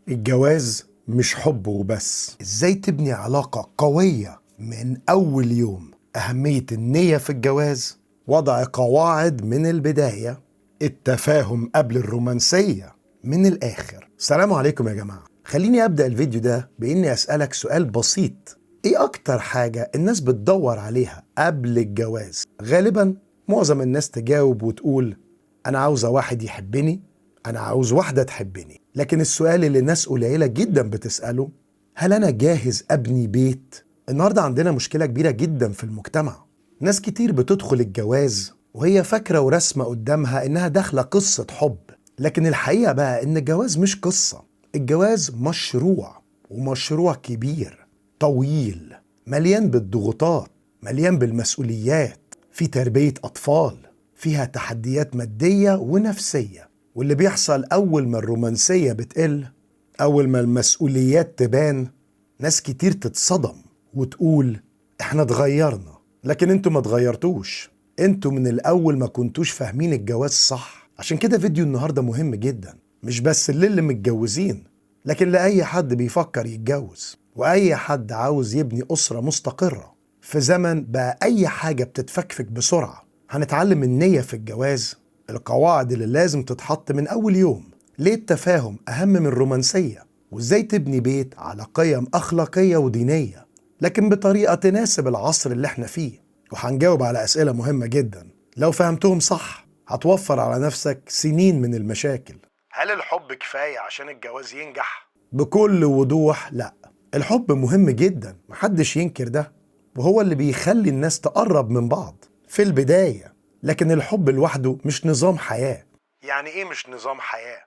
الجواز مش حب وبس. ازاي تبني علاقة قوية من اول يوم؟ اهمية النية في الجواز، وضع قواعد من البداية، التفاهم قبل الرومانسية. من الاخر، السلام عليكم يا جماعة. خليني ابدأ الفيديو ده باني اسألك سؤال بسيط. ايه اكتر حاجة الناس بتدور عليها قبل الجواز؟ غالبا معظم الناس تجاوب وتقول انا عاوزة واحد يحبني، أنا عاوز واحدة تحبني. لكن السؤال اللي ناس قليلة جدا بتسأله، هل أنا جاهز أبني بيت؟ النهاردة عندنا مشكلة كبيرة جدا في المجتمع. ناس كتير بتدخل الجواز وهي فاكرة ورسمة قدامها إنها داخلة قصة حب، لكن الحقيقة بقى إن الجواز مش قصة. الجواز مشروع، ومشروع كبير طويل، مليان بالضغوطات، مليان بالمسؤوليات، في تربية أطفال، فيها تحديات مادية ونفسية. واللي بيحصل أول ما الرومانسية بتقل، أول ما المسؤوليات تبان، ناس كتير تتصدم وتقول احنا اتغيرنا. لكن انتوا ما اتغيرتوش، انتوا من الأول ما كنتوش فاهمين الجواز صح. عشان كده فيديو النهاردة مهم جدا، مش بس اللي متجوزين، لكن لأي حد بيفكر يتجوز، وأي حد عاوز يبني أسرة مستقرة في زمن بقى أي حاجة بتتفكفك بسرعة. هنتعلم النية في الجواز، القواعد اللي لازم تتحط من أول يوم، ليه التفاهم أهم من الرومانسية، وإزاي تبني بيت على قيم أخلاقية ودينية لكن بطريقة تناسب العصر اللي احنا فيه. وهنجاوب على أسئلة مهمة جدا، لو فهمتهم صح هتوفر على نفسك سنين من المشاكل. هل الحب كفاية عشان الجواز ينجح؟ بكل وضوح لا. الحب مهم جدا، محدش ينكر ده، وهو اللي بيخلي الناس تقرب من بعض في البداية. لكن الحب لوحده مش نظام حياة. يعني ايه مش نظام حياة؟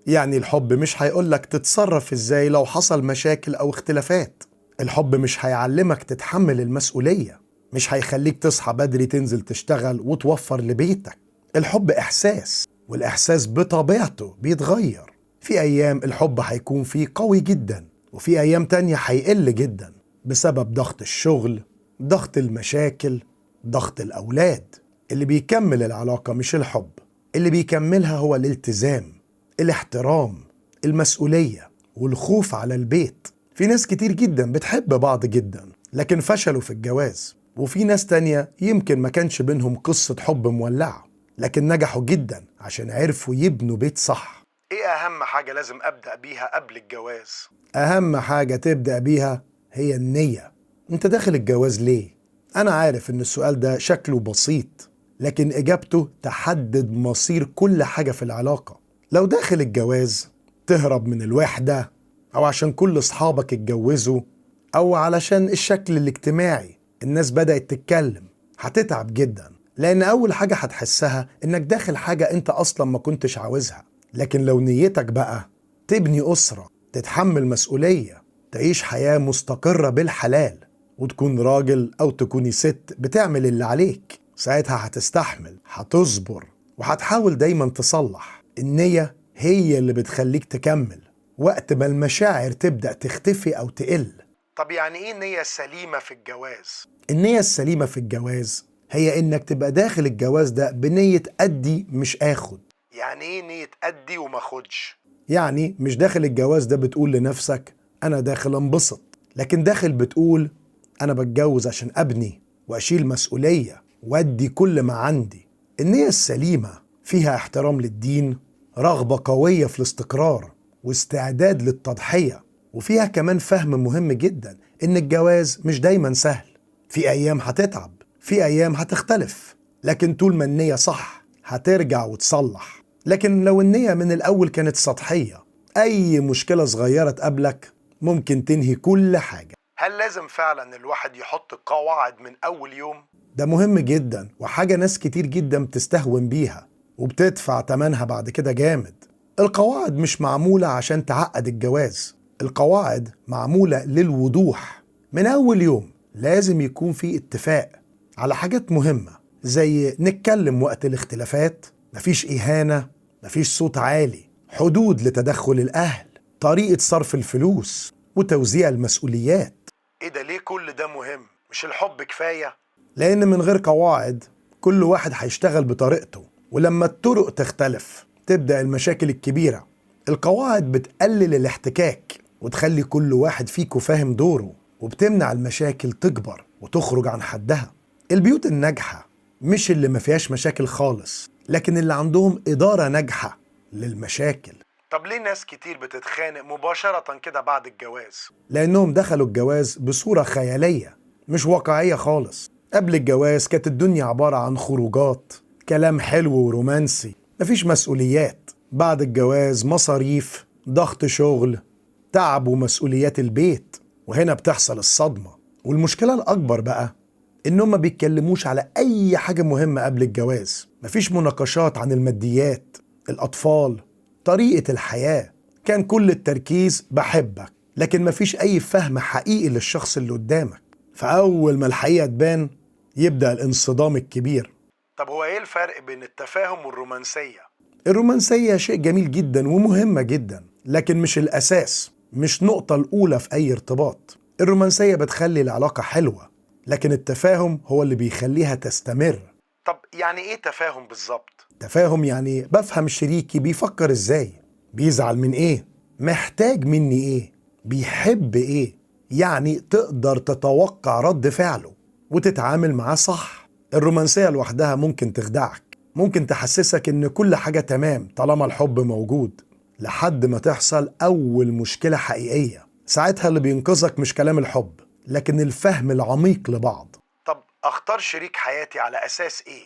يعني الحب مش هيقولك تتصرف ازاي لو حصل مشاكل او اختلافات. الحب مش هيعلمك تتحمل المسؤولية، مش هيخليك تصحى بدري تنزل تشتغل وتوفر لبيتك. الحب احساس، والاحساس بطبيعته بيتغير. في ايام الحب هيكون فيه قوي جدا، وفي ايام تانية هيقل جدا بسبب ضغط الشغل، ضغط المشاكل، ضغط الأولاد. اللي بيكمل العلاقة مش الحب، اللي بيكملها هو الالتزام، الاحترام، المسؤولية، والخوف على البيت. في ناس كتير جدا بتحب بعض جدا لكن فشلوا في الجواز، وفي ناس تانية يمكن ما كانش بينهم قصة حب مولعة لكن نجحوا جدا عشان عرفوا يبنوا بيت صح. ايه أهم حاجة لازم أبدأ بيها قبل الجواز؟ أهم حاجة تبدأ بيها هي النية. انت داخل الجواز ليه؟ أنا عارف إن السؤال ده شكله بسيط، لكن إجابته تحدد مصير كل حاجة في العلاقة. لو داخل الجواز تهرب من الوحدة، أو عشان كل أصحابك اتجوزوا، أو علشان الشكل الاجتماعي الناس بدأت تتكلم، هتتعب جدا. لأن أول حاجة هتحسها إنك داخل حاجة أنت أصلا ما كنتش عاوزها. لكن لو نيتك بقى تبني أسرة، تتحمل مسؤولية، تعيش حياة مستقرة بالحلال، وتكون راجل أو تكوني ست بتعمل اللي عليك، ساعتها هتستحمل، هتصبر، وهتحاول دايما تصلح. النية هي اللي بتخليك تكمل وقت ما المشاعر تبدأ تختفي أو تقل. طب يعني إيه النية السليمة في الجواز؟ النية السليمة في الجواز هي إنك تبقى داخل الجواز ده بنية أدي مش آخد. يعني إيه نية أدي وما خدش؟ يعني مش داخل الجواز ده بتقول لنفسك أنا داخل انبسط، لكن داخل بتقول أنا بتجوز عشان أبني وأشيل مسؤولية وأدي كل ما عندي. النية السليمة فيها احترام للدين، رغبة قوية في الاستقرار، واستعداد للتضحية. وفيها كمان فهم مهم جدا إن الجواز مش دايما سهل. في أيام هتتعب، في أيام هتختلف، لكن طول ما النية صح هترجع وتصلح. لكن لو النية من الأول كانت سطحية، أي مشكلة صغيرة تقابلك ممكن تنهي كل حاجة. هل لازم فعلا الواحد يحط قواعد من أول يوم؟ ده مهم جدا، وحاجة ناس كتير جدا بتستهون بيها وبتدفع تمنها بعد كده جامد. القواعد مش معمولة عشان تعقد الجواز، القواعد معمولة للوضوح. من أول يوم لازم يكون في اتفاق على حاجات مهمة، زي نتكلم وقت الاختلافات، مفيش إهانة، مفيش صوت عالي، حدود لتدخل الأهل، طريقة صرف الفلوس، وتوزيع المسؤوليات. إيه ده؟ ليه كل ده مهم؟ مش الحب كفاية؟ لأن من غير قواعد كل واحد هيشتغل بطريقته، ولما الطرق تختلف تبدأ المشاكل الكبيرة. القواعد بتقلل الاحتكاك وتخلي كل واحد فيكو فاهم دوره، وبتمنع المشاكل تكبر وتخرج عن حدها. البيوت الناجحة مش اللي ما فيهاش مشاكل خالص، لكن اللي عندهم إدارة ناجحة للمشاكل. طب ليه ناس كتير بتتخانق مباشرة كده بعد الجواز؟ لأنهم دخلوا الجواز بصورة خيالية مش واقعية خالص. قبل الجواز كانت الدنيا عبارة عن خروجات، كلام حلو ورومانسي، مفيش مسؤوليات. بعد الجواز مصاريف، ضغط شغل، تعب ومسؤوليات البيت، وهنا بتحصل الصدمة. والمشكلة الأكبر بقى إنهم ما بيتكلموش على أي حاجة مهمة قبل الجواز. مفيش مناقشات عن الماديات، الأطفال، طريقة الحياة. كان كل التركيز بحبك، لكن مفيش أي فهم حقيقي للشخص اللي قدامك. فأول ما الحقيقة تبان يبدأ الانصدام الكبير. طب هو إيه الفرق بين التفاهم والرومانسية؟ الرومانسية شيء جميل جدا ومهمة جدا، لكن مش الأساس، مش نقطة الأولى في أي ارتباط. الرومانسية بتخلي العلاقة حلوة، لكن التفاهم هو اللي بيخليها تستمر. طب يعني إيه تفاهم بالظبط؟ تفاهم يعني بفهم شريكي بيفكر إزاي، بيزعل من إيه، محتاج مني إيه، بيحب إيه. يعني تقدر تتوقع رد فعله وتتعامل معاه صح. الرومانسية لوحدها ممكن تخدعك، ممكن تحسسك إن كل حاجة تمام طالما الحب موجود، لحد ما تحصل أول مشكلة حقيقية. ساعتها اللي بينقذك مش كلام الحب، لكن الفهم العميق لبعض. طب أختار شريك حياتي على أساس إيه؟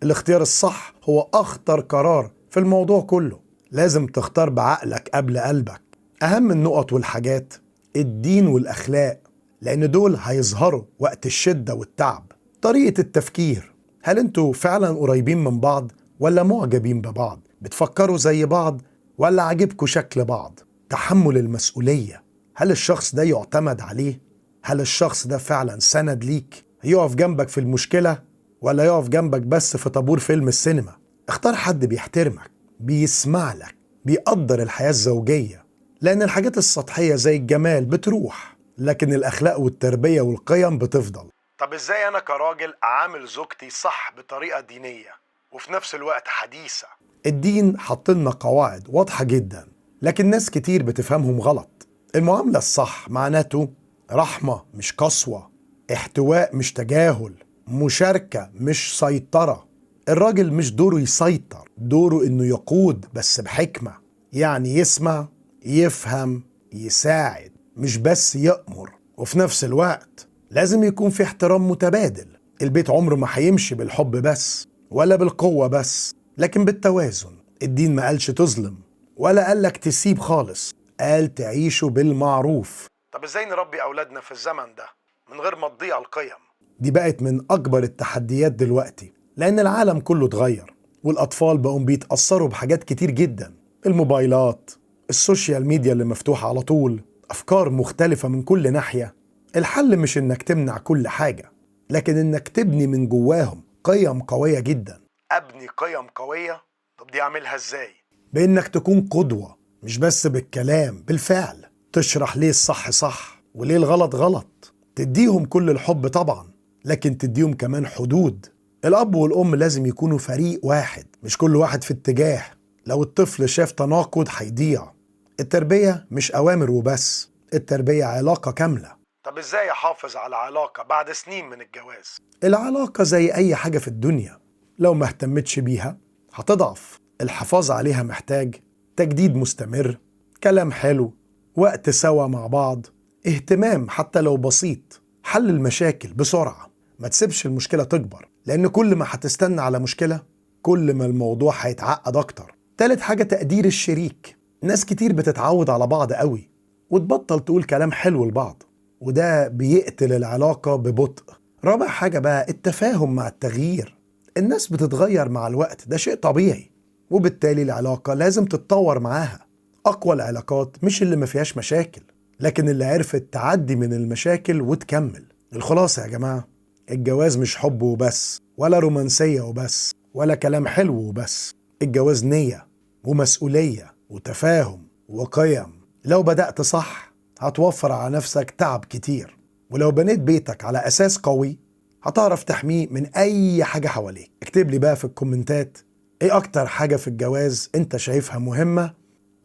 الاختيار الصح هو أخطر قرار في الموضوع كله. لازم تختار بعقلك قبل قلبك. أهم النقط والحاجات الدين والأخلاق، لأن دول هيظهروا وقت الشدة والتعب. طريقة التفكير، هل انتوا فعلا قريبين من بعض ولا معجبين ببعض؟ بتفكروا زي بعض ولا عاجبكوا شكل بعض؟ تحمل المسؤولية، هل الشخص ده يعتمد عليه؟ هل الشخص ده فعلا سند ليك؟ يقف جنبك في المشكلة ولا يقف جنبك بس في طابور فيلم السينما؟ اختار حد بيحترمك، بيسمع لك، بيقدر الحياة الزوجية، لأن الحاجات السطحية زي الجمال بتروح، لكن الأخلاق والتربية والقيم بتفضل. طب ازاي انا كراجل اعامل زوجتي صح بطريقة دينية وفي نفس الوقت حديثة؟ الدين حطلنا قواعد واضحة جدا، لكن ناس كتير بتفهمهم غلط. المعاملة الصح معناته رحمة مش قسوة، احتواء مش تجاهل، مشاركة مش سيطرة. الراجل مش دوره يسيطر، دوره انه يقود بس بحكمة. يعني يسمع، يفهم، يساعد، مش بس يأمر. وفي نفس الوقت لازم يكون في احترام متبادل. البيت عمره ما هيمشي بالحب بس ولا بالقوة بس، لكن بالتوازن. الدين ما قالش تظلم ولا قالك تسيب خالص، قال تعيشوا بالمعروف. طب ازاي نربي أولادنا في الزمن ده من غير ما تضيع القيم؟ دي بقت من أكبر التحديات دلوقتي، لأن العالم كله اتغير والأطفال بقوا بيتأثروا بحاجات كتير جدا. الموبايلات، السوشيال ميديا اللي مفتوحة على طول، أفكار مختلفة من كل ناحية. الحل مش إنك تمنع كل حاجة، لكن إنك تبني من جواهم قيم قوية جدا. أبني قيم قوية؟ طب دي أعملها إزاي؟ بإنك تكون قدوة، مش بس بالكلام، بالفعل. تشرح ليه الصح صح وليه الغلط غلط. تديهم كل الحب طبعا، لكن تديهم كمان حدود. الأب والأم لازم يكونوا فريق واحد، مش كل واحد في اتجاه. لو الطفل شاف تناقض هيضيع. التربية مش أوامر وبس، التربية علاقة كاملة. طب إزاي أحافظ على علاقة بعد سنين من الجواز؟ العلاقة زي أي حاجة في الدنيا، لو ما اهتمتش بيها هتضعف. الحفاظ عليها محتاج تجديد مستمر، كلام حلو، وقت سوا مع بعض، اهتمام حتى لو بسيط، حل المشاكل بسرعة. ما تسيبش المشكلة تكبر، لأن كل ما هتستنى على مشكلة كل ما الموضوع هيتعقد أكتر. تالت حاجة تقدير الشريك. ناس كتير بتتعود على بعض قوي وتبطل تقول كلام حلو لبعض، وده بيقتل العلاقة ببطء. رابع حاجة بقى التفاهم مع التغيير. الناس بتتغير مع الوقت، ده شيء طبيعي، وبالتالي العلاقة لازم تتطور معاها. أقوى العلاقات مش اللي ما فيهاش مشاكل، لكن اللي عرفت تعدي من المشاكل وتكمل. الخلاصة يا جماعة، الجواز مش حب وبس، ولا رومانسية وبس، ولا كلام حلو وبس. الجواز نية ومسؤولية وتفاهم وقيم. لو بدأت صح هتوفر على نفسك تعب كتير، ولو بنيت بيتك على أساس قوي هتعرف تحميه من أي حاجة حواليك. اكتب لي بقى في الكومنتات ايه أكتر حاجة في الجواز انت شايفها مهمة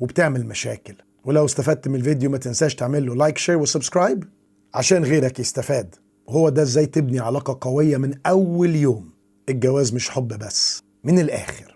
وبتعمل مشاكل. ولو استفدت من الفيديو ما تنساش تعمل له لايك شير وسبسكرايب عشان غيرك يستفاد. هو ده ازاي تبني علاقة قوية من أول يوم. الجواز مش حب بس، من الآخر.